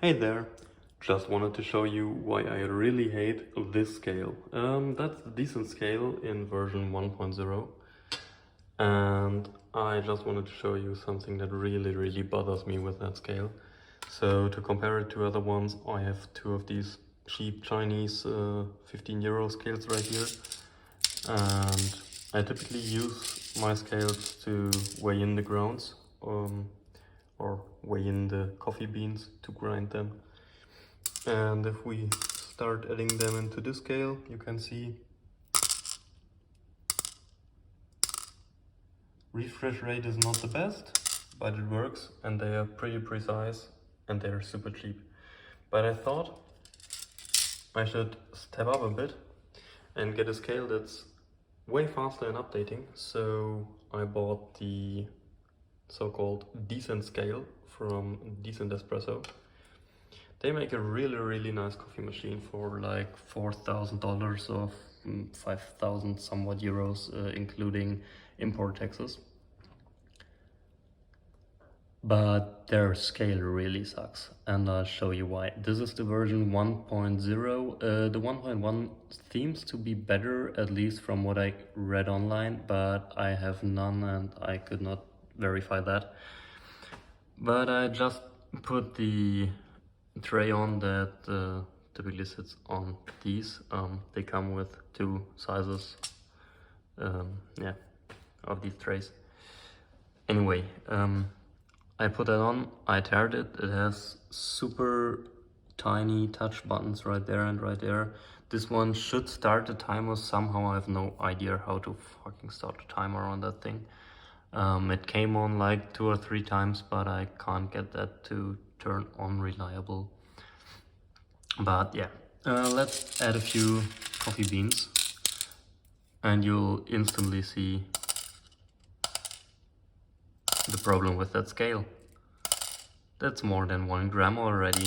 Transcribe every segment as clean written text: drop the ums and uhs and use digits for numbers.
Hey there, just wanted to show you why I really hate this scale. That's the decent scale in version 1.0, and I just wanted to show you something that really bothers me with that scale. So to compare it to other ones, I have two of these cheap Chinese 15 euro scales right here, and I typically use my scales to weigh in the grounds or weigh in the coffee beans to grind them. And if we start adding them into this scale, you can see refresh rate is not the best, but it works, and they are pretty precise and they're super cheap. But I thought I should step up a bit and get a scale that's way faster in updating. So I bought the so-called Decent scale from Decent Espresso. They make a really nice coffee machine for like $4,000 or 5,000 somewhat euros, including import taxes. But their scale really sucks, and I'll show you why. This is the version 1.0. The 1.1 seems to be better, at least from what I read online, but I have none and I could not verify that. But I just put the tray on that typically sits on these. They come with two sizes of these trays. Anyway, I put that on, I tared it. It has super tiny touch buttons right there and right there. This one should start the timer somehow. I have no idea how to fucking start the timer on that thing. It came on like 2 or 3 times, but I can't get that to turn on reliable. But yeah, let's add a few coffee beans and you'll instantly see the problem with that scale. That's more than 1 gram already.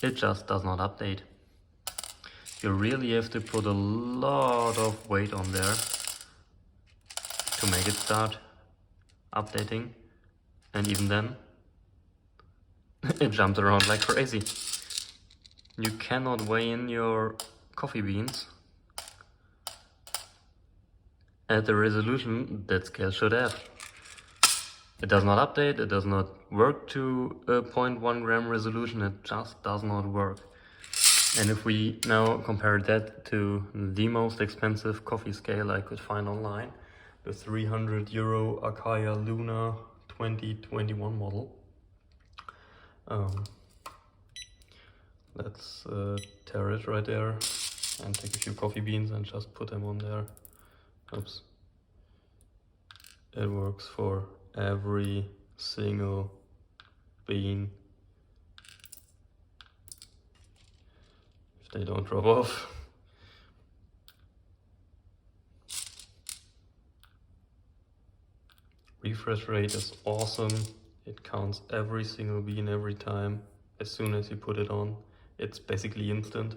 It just does not update. You really have to put a lot of weight on there to make it start updating, and even then it jumps around like crazy. You cannot weigh in your coffee beans at the resolution that scale should have. It does not update, it does not work to a 0.1 gram resolution, it just does not work. And if we now compare that to the most expensive coffee scale I could find online, the 300 euro Akaya Luna 2021 model. Let's tear it right there and take a few coffee beans and just put them on there. Oops. It works for every single bean. If they don't drop off. Refresh rate is awesome. It counts every single bean every time. As soon as you put it on, it's basically instant.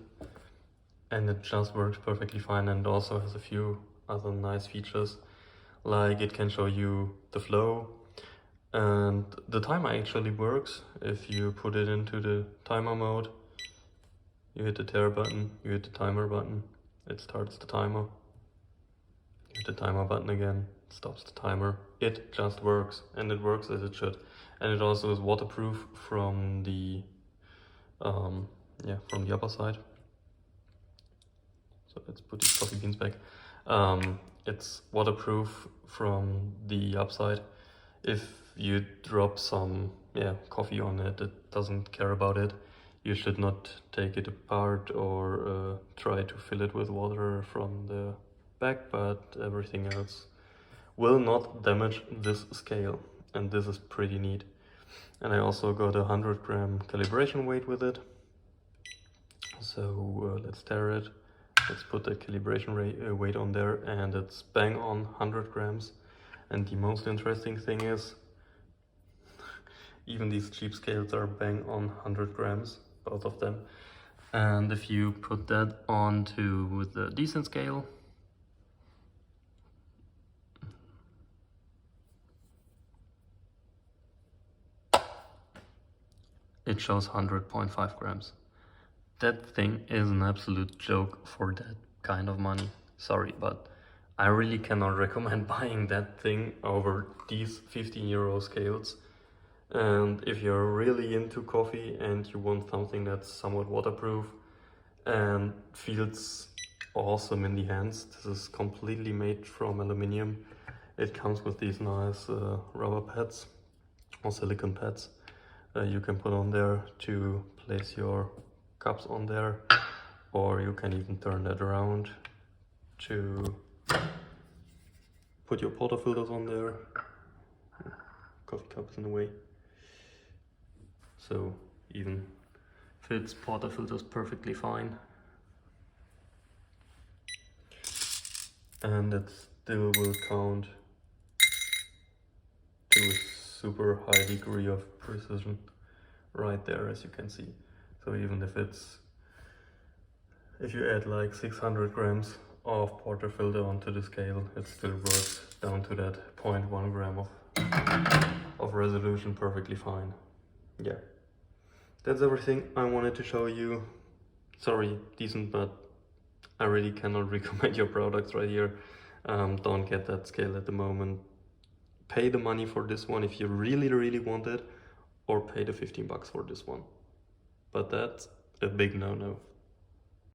And it just works perfectly fine, and also has a few other nice features. Like it can show you the flow, and the timer actually works. If you put it into the timer mode, you hit the tare button, you hit the timer button, it starts the timer. You hit the timer button again, it stops the timer. It just works, and it works as it should. And it also is waterproof from the upper side. So let's put these coffee beans back. It's waterproof from the upside. If you drop some coffee on it, it doesn't care about it. You should not take it apart or try to fill it with water from the back, but everything else will not damage this scale, and this is pretty neat. And I also got a 100 gram calibration weight with it. So let's tare it. Let's put the calibration weight on there, and it's bang on 100 grams. And the most interesting thing is, even these cheap scales are bang on 100 grams, both of them. And if you put that onto the Decent scale, it shows 100.5 grams. That thing is an absolute joke for that kind of money. Sorry, but I really cannot recommend buying that thing over these 15 euro scales. And if you're really into coffee and you want something that's somewhat waterproof and feels awesome in the hands, this is completely made from aluminium. It comes with these nice rubber pads or silicone pads you can put on there to place your cups on there, or you can even turn that around to put your portafilters on there. Coffee cup is in the way. So even fits portafilters perfectly fine. And it still will count to a super high degree of precision right there, as you can see. So even if you add like 600 grams of portafilter onto the scale, it still works down to that 0.1 gram of resolution perfectly fine. Yeah, that's everything I wanted to show you. Sorry, decent, but I really cannot recommend your products right here. Don't get that scale at the moment. Pay the money for this one if you really want it, or pay the 15 bucks for this one. But that's a big no-no.